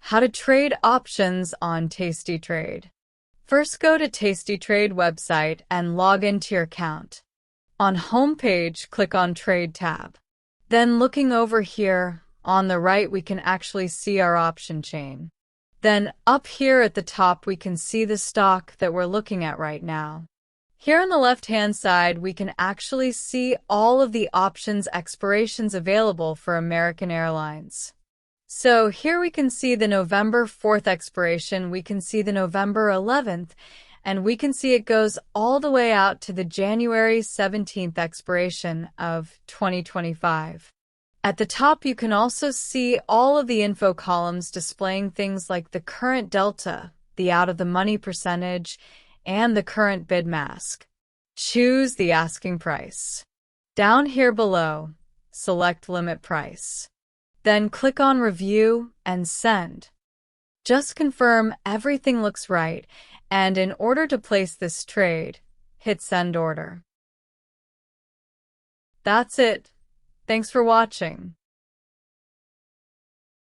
How to trade options on Tastytrade. First, go to Tastytrade website and log into your account. On Homepage, click on Trade tab. Then looking over here, on the right we can actually see our option chain. Then up here at the top we can see the stock that we're looking at right now. Here on the left-hand side we can actually see all of the options expirations available for American Airlines. So here we can see the November 4th expiration, we can see the November 11th, and we can see it goes all the way out to the January 17th expiration of 2025. At the top, you can also see all of the info columns displaying things like the current delta, the out-of-the-money percentage, and the current bid mask. Choose the asking price. Down here below, select limit price. Then click on Review and Send. Just confirm everything looks right, and in order to place this trade, hit Send Order. That's it. Thanks for watching.